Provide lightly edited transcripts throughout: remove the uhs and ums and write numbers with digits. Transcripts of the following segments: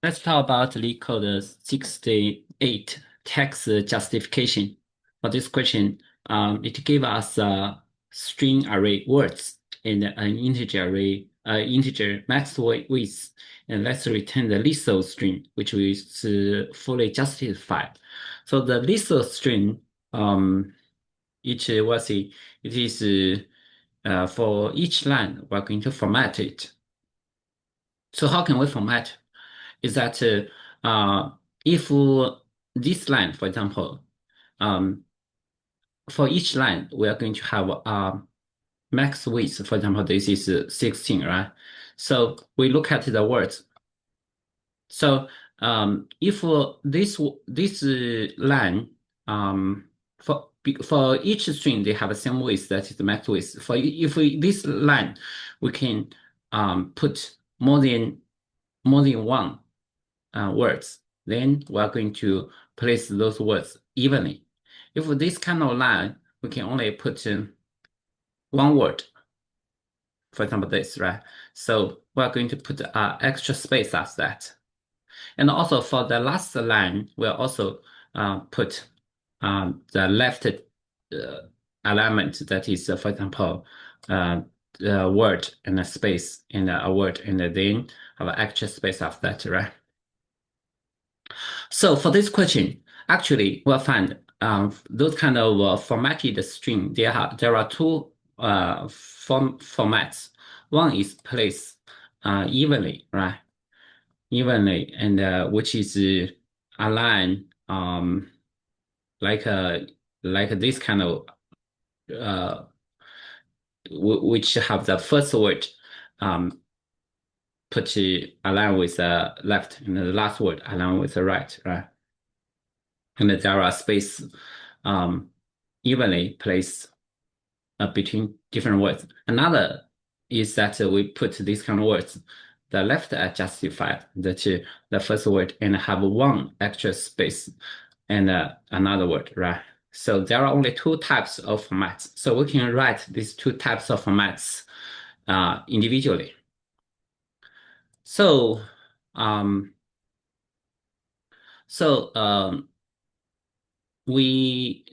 Let's talk about LeetCode 68 text justification. For this question, it gives us a string array words and an integer array, integer max width, and let's return the lethal string, which is fully justified. So the lethal string, we'll see, it is for each line, we're going to format it. So how can we format? Is that if this line, for example, um, for each line, we are going to have max width. For example, this is 16, right? So we look at the words. So if this line for each string they have the same width, that is the max width. This line, we can put more than one words, then we are going to place those words evenly. If this kind of line, we can only put in one word, for example, this, right? So we are going to put extra space as that. And also for the last line, we'll also put the left alignment, that is, for example, the word and a space and a word, and then have an extra space of that, right? So for this question, actually, we'll find those kind of formatted string. There are two formats. One is placed evenly, right? Evenly, and which is aligned like like this kind of uh, which have the first word um, put align with the left, and the last word align with the right, right? And there are space um, evenly placed between different words. Another is that we put these kind of words, the left are justified, the first word, and have one extra space and another word, right? So there are only two types of formats. So we can write these two types of formats individually. So, um, so we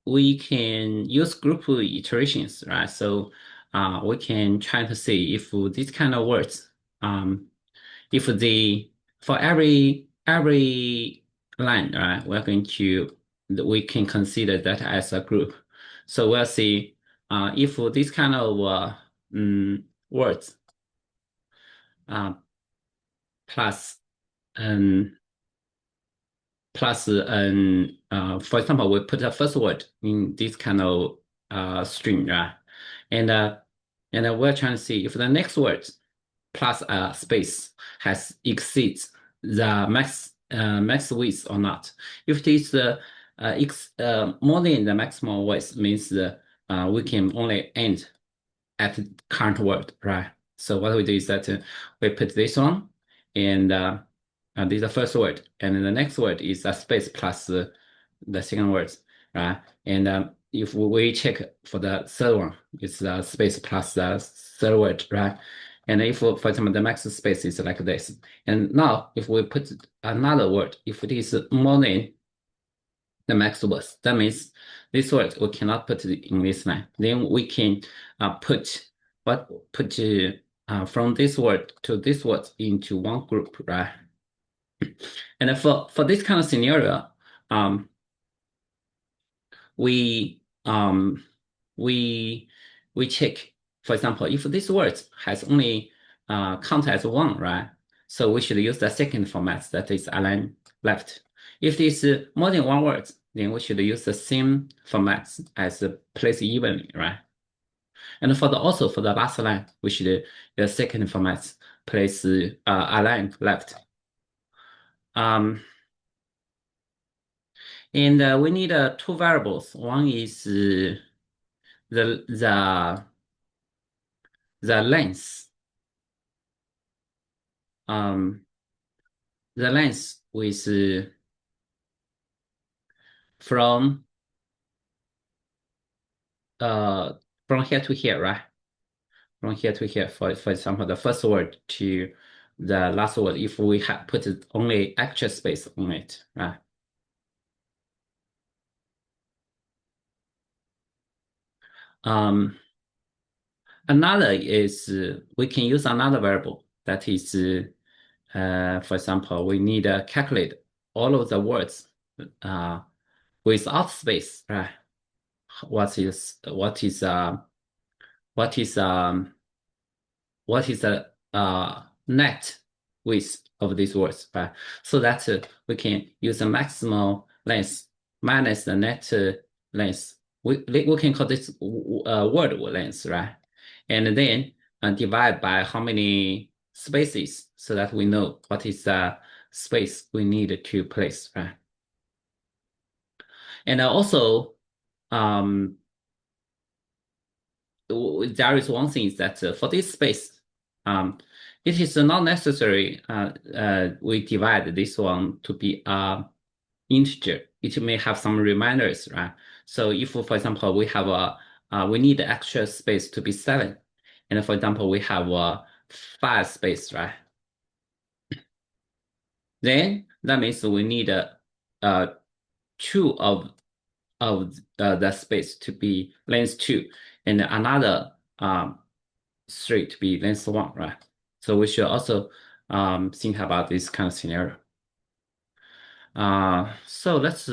we can use group iterations, right? So we can try to see if these kind of words, if they for every line, right, we can consider that as a group. So we'll see if these kind of words uh, plus um, for example, we put the first word in this kind of string, right? And we're trying to see if the next word plus a space has exceeds the max width or not. If it is more than the maximum width, means we can only end at the current word, right? So what we do is that we put this one, and this is the first word, and then the next word is a space plus the second word, right? And if we check for the third one, it's the space plus the third word, right? And if, for example, the max space is like this, and now if we put another word, if it is more than the max words, that means this word we cannot put it in this line. Then we can put from this word to this word into one group, right? And for this kind of scenario, um, we um, we we check, for example, if this word has only count as one, right? So we should use the second format, that is align left. If it's more than one word, then we should use the same format as place evenly, right? And also for the last line, we should use the second format, place align left. Um, and we need two variables. One is the the the length, um, the length with from uh from here to here, right? From here to here. For example, the first word to the last word if we have put only extra space on it, right? Um, Another is we can use another variable that is, for example, we need to calculate all of the words uh, without space, right? What is what is what is the net width of these words, right? So that we can use the maximal length minus the net length. We can call this word length, right? And then divide by how many spaces so that we know what is the space we need to place, right? And also, um, there is one thing is that for this space, it is not necessary we divide this one to be integer. It may have some reminders, right? So if, for example, we have we need extra space to be 7, and for example, we have 5 space, right? Then that means we need 2 of the space to be length 2, and another 3 to be length 1, right? So we should also think about this kind of scenario. So let's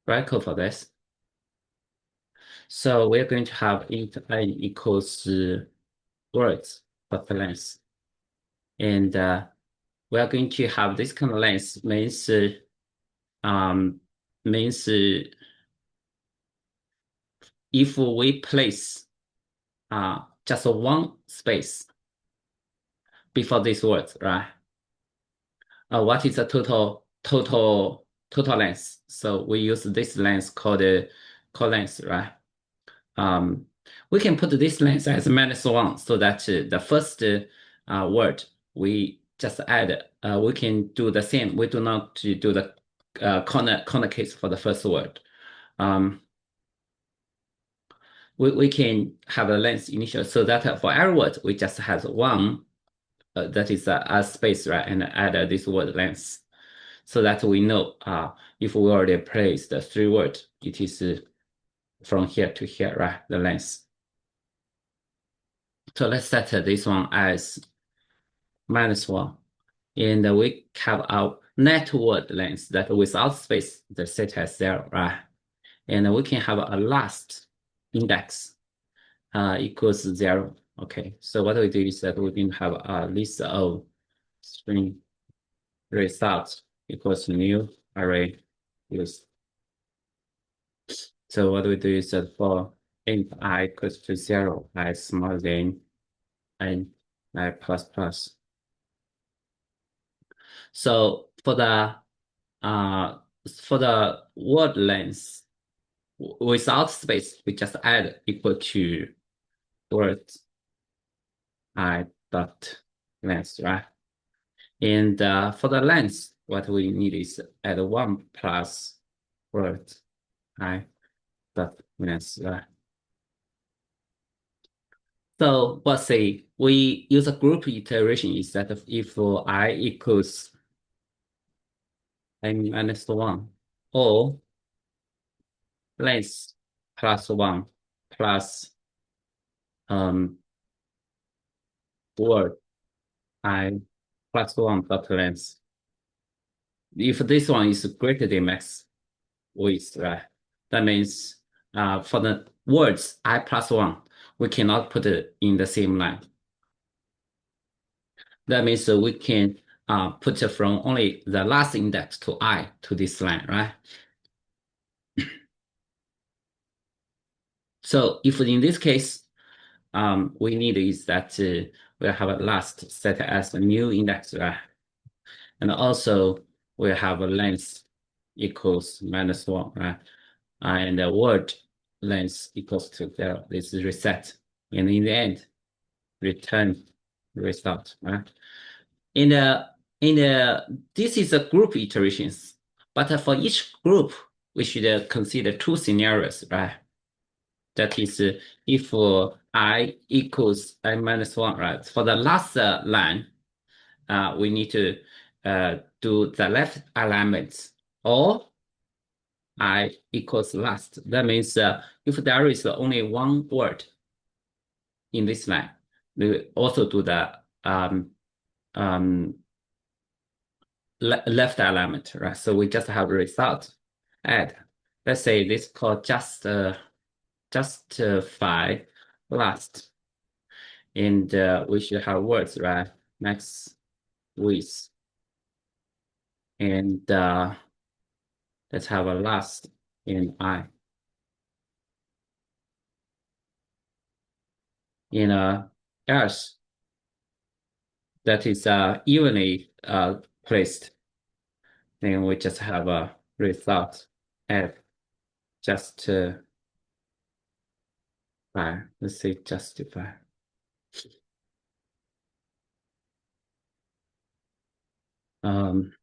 write code for this. So we're going to have int n equals words of length, and we are going to have this kind of length means um, means if we place just one space before this word, right? What is the total length? So we use this length called length, right? Um, we can put this length as -1 so that the first word we just add. We can do the same. We do not do the corner case for the first word. Um, we can have a length initial so that for every word we just have one that is a space, right, and add this word length so that we know if we already placed the 3 words, it is from here to here, right, the length. So let's set this one as -1, and we have our net word length that without space the set as 0, right? And we can have a last index equals 0. Okay, so what we do is that we can have a list of string results equals new array list. So what we do is that for int I equals to 0, I smaller than n I plus plus. So for the word length without space, we just add equal to words I dot length, right? And for the length, what we need is add 1 plus word I dot length, right? So let's say we use a group iteration instead of if I equals n minus 1 or length plus 1 plus word I plus 1 dot length. If this one is greater than max width, right? That means for the words I plus 1, we cannot put it in the same line. That means we can put it from only the last index to I to this line, right? So if in this case, we need is that we have a last set as a new index, right? And also we have a length equals -1, right? And the word length equals to 0. This is reset. And in the end, return result, right? In the this is a group iterations, but for each group, we should consider 2 scenarios, right? That is, if I equals I minus one, right? For the last line, we need to do the left alignment or I equals last. That means if there is only one word in this line, we also do the um, left alignment, right? So we just have result add. Let's say this called justify last, and we should have words, right? Max with, and let's have a last in I. In else that is evenly placed, then we just have a result f justify. Let's say justify. Um,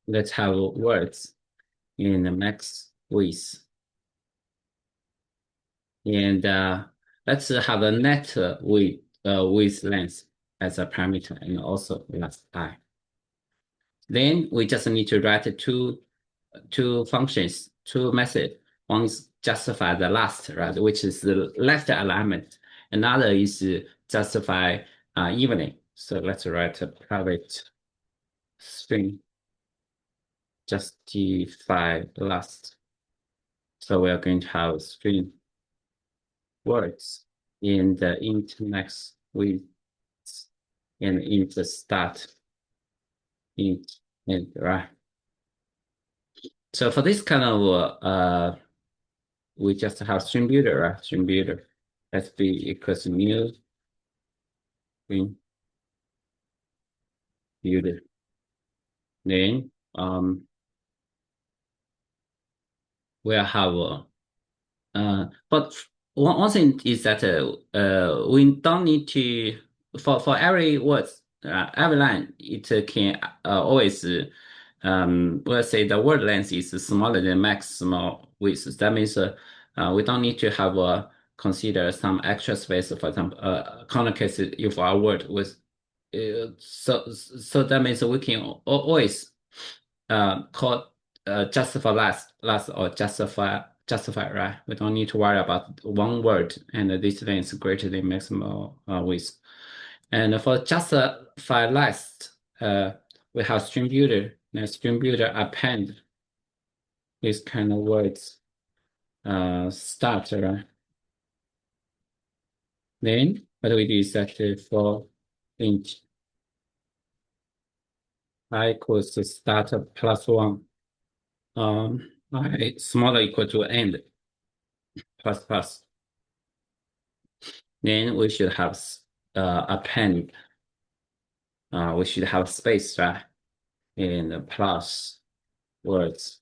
let's have words in the max width, and let's have a net width length as a parameter, and also last I. Then we just need to write two functions, two methods. One is justify the last, right, which is the left alignment. Another is justify evening. So let's write a private string justify last. So we are going to have string words in the int max with and int start int and right. So for this kind of we just have string builder, right? String builder sb equals new string builder. Then we'll have but one thing is that we don't need to for every word every line it can always we'll say the word length is smaller than maximal width. That means we don't need to have consider some extra space. For example, corner case if our word was so that means we can always call justify last or justify, right? We don't need to worry about one word and this length is greater than maximal width. And for justify last, we have string builder. And string builder append this kind of words start, right? Then what we do is that for int I equals to start plus one, I smaller equal to end plus plus. Then we should have append. We should have space, right? And plus words.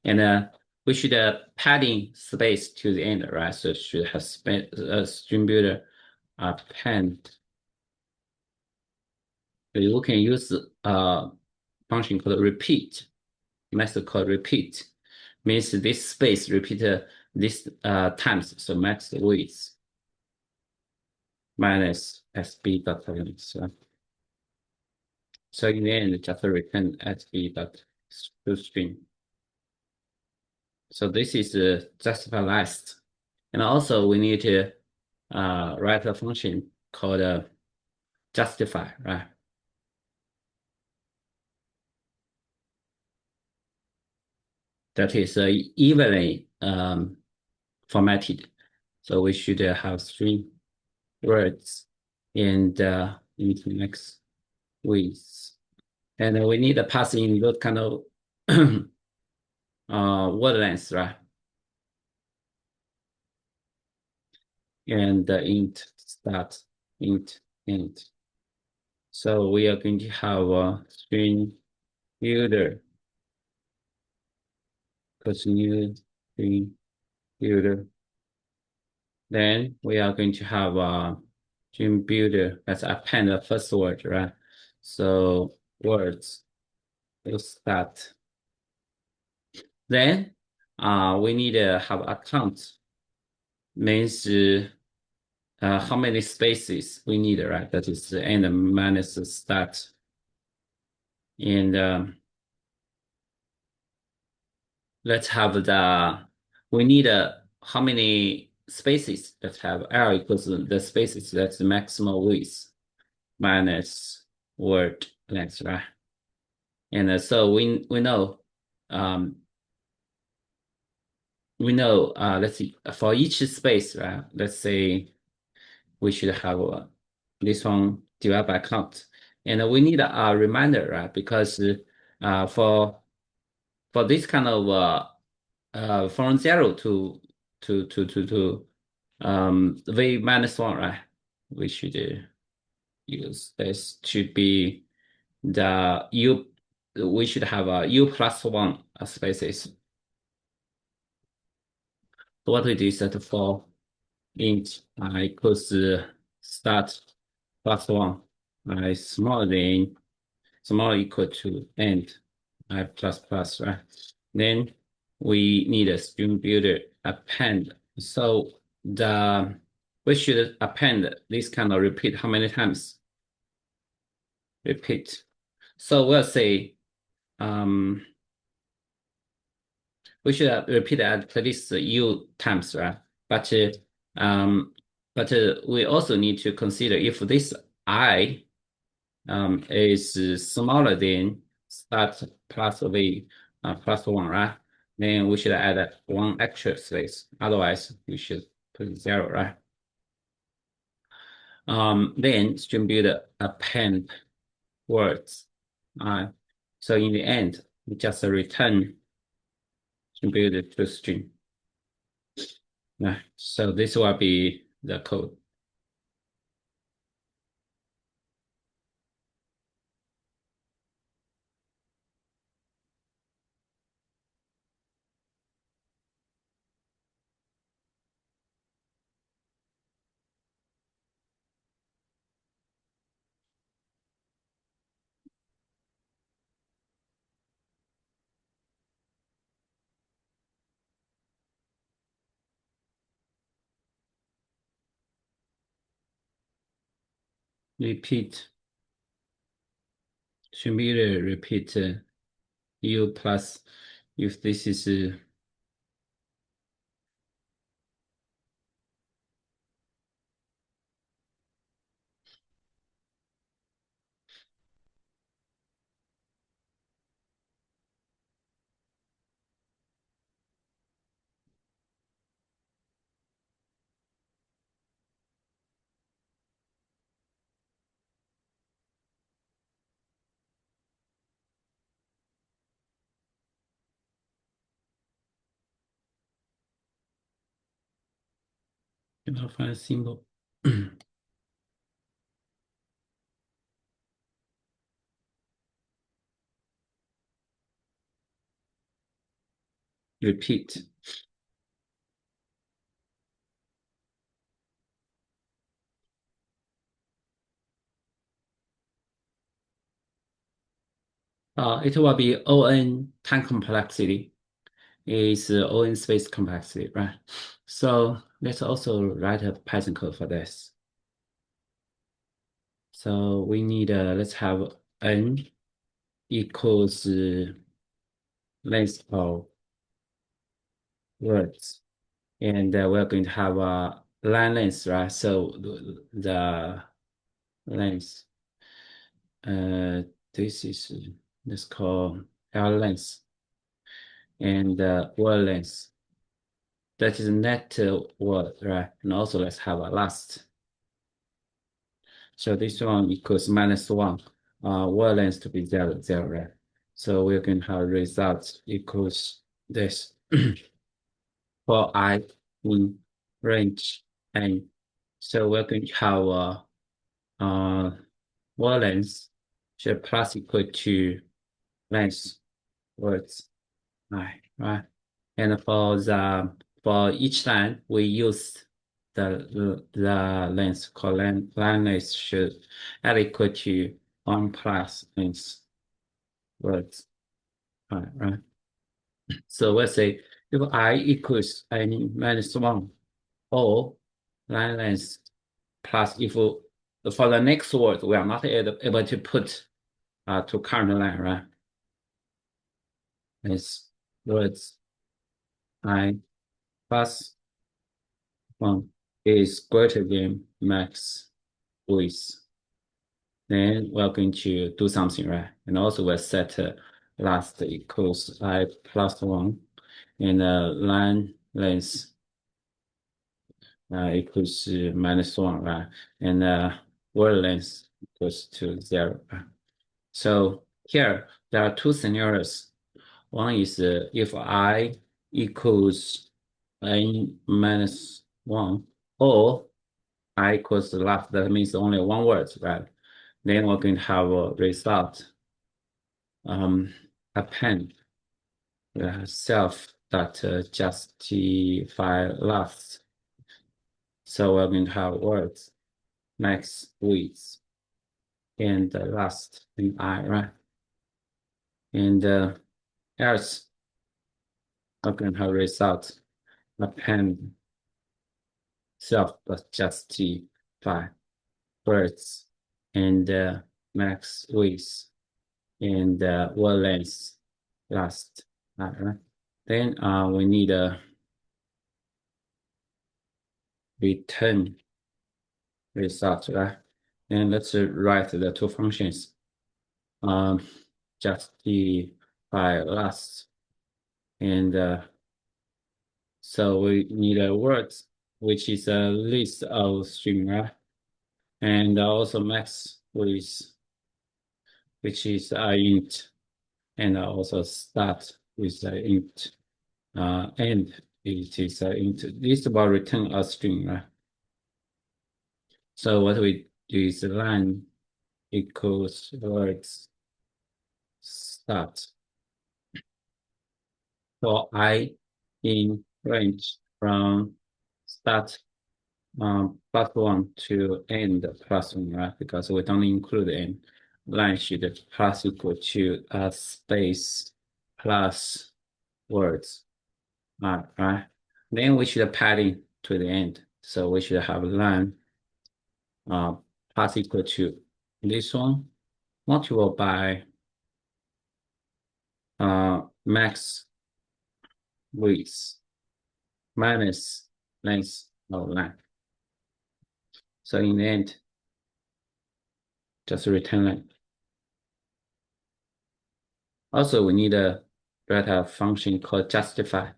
And we should padding space to the end, right? So it should have string builder append. You can use a function called repeat, method called repeat. Means this space repeat this times, so max width minus sb dot length. So in the end, just return sb dot toString. So this is justify last. And also we need to write a function called justify, right? That is evenly formatted. So we should have three words and into next with. And we need to pass in those kind of word length, right? And int start, int end. So we are going to have a string builder, because new string builder. Then we are going to have a string builder. Let's append the first word, right? So words will start. Then we need to have a count means how many spaces we need, right? That is the end minus the start. And let's have we need how many spaces? Let's have L equals the spaces, that's the maximum width minus word length, right? And so um, let's see, for each space, right? Let's say we should have this one divided by count. And we need a reminder, right? Because uh, for for this kind of from 0 to v minus 1, right? We should use this to be the u. We should have a u plus 1 spaces. So what we do is that for int I equals start plus 1 I smaller equal to end I plus plus, right? Then we need a string builder append. So we should append this kind of repeat how many times? Repeat. So we'll say we should repeat at least u times, right? But we also need to consider if this I is smaller than start plus v plus 1, right? Then we should add one extra space. Otherwise, we should put 0, right? Then string builder append words. So in the end, we just return string builder to string. So this will be the code. Repeat. String builder repeat u plus if this is find symbol. Repeat. It will be ON time complexity is ON space complexity, right? So let's also write a Python code for this. So we need, let's have N equals length of words. And we're going to have a line length, right? So the length, this is, let's call L length and word length. That is net word, right? And also let's have a last. So this one equals minus 1. Word length to be 0, 0, right? So we're going to have results equals this. For I in range n. So we're going to have word length should plus equal to length words, right? And for each line, we use the length called line length should add equal to 1 plus length words, right? So let's say if I equals n minus 1, or line length plus if for the next word we are not able to put to current line, right? It's words I plus one is greater than max width. Then we're going to do something, right? And also we'll set last equals I plus one and line length equals minus one, right? And word length equals to zero. Right? So here there are two scenarios. One is if I equals n minus one, or I equals the last, that means only one word, right? Then we're going to have a result append self that justify last. So we're going to have words max width and last in I, right? And else we're going to have result append self that justify words and max width and word length last. Right? Then we need a return result, right? And let's write the two functions. Um, justify last, and so we need a word which is a list of string, right? And also max with which is int, and also start with int, and it is int. This will return a string, right? So what we do is line equals words start for I in range from start plus one to end plus one, right? Because we don't include end. Line should plus equal to space plus words, right? Then we should padding to the end. So we should have line uh, plus equal to this one multiplied by max width minus length of line. So in the end, just return line. Also, we need a write a function called justify.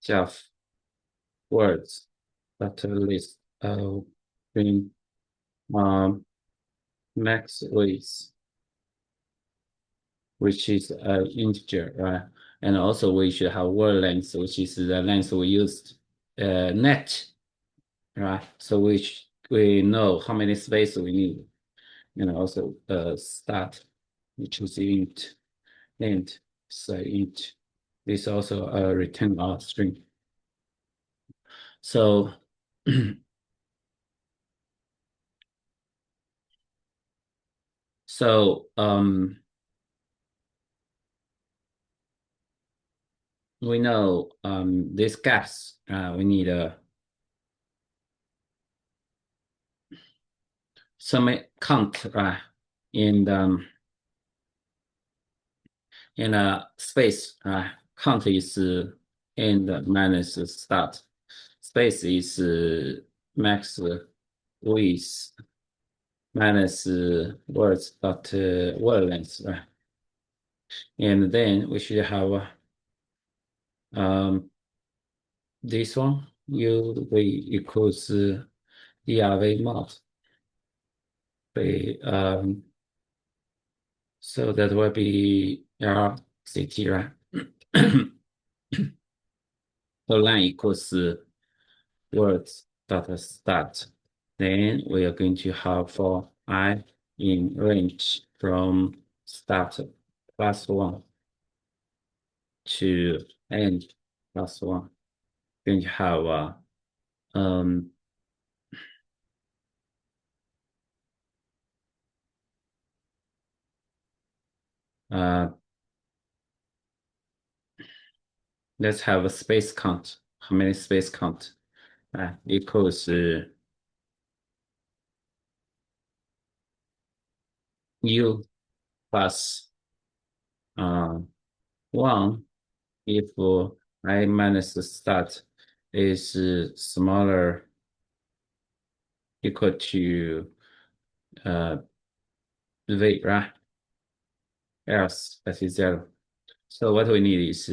Self words that list bring max width, which is an integer, right? And also we should have word length, which is the length we used net, right? So we know how many space we need. And also start, which is int, and so int. This also a return a string. So so we know these gaps we need some count, right, in the in a space, right? Count is end minus start. Space is max width minus words dot word length, right? And then we should have um, this one u v equals drv mod. So that will be RCT, right? So line equals words dot start. Then we are going to have for I in range from start plus one to end plus one. Going to have um uh let's have a space count. How many space count? Equals u plus uh, 1 if I minus the start is smaller equal to uh, v, right? Else that is 0. So what we need is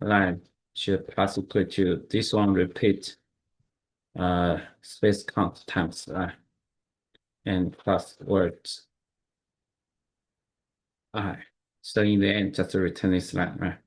line should plus equal to this one repeat space count times and plus words I. So in the end, just return this line, right?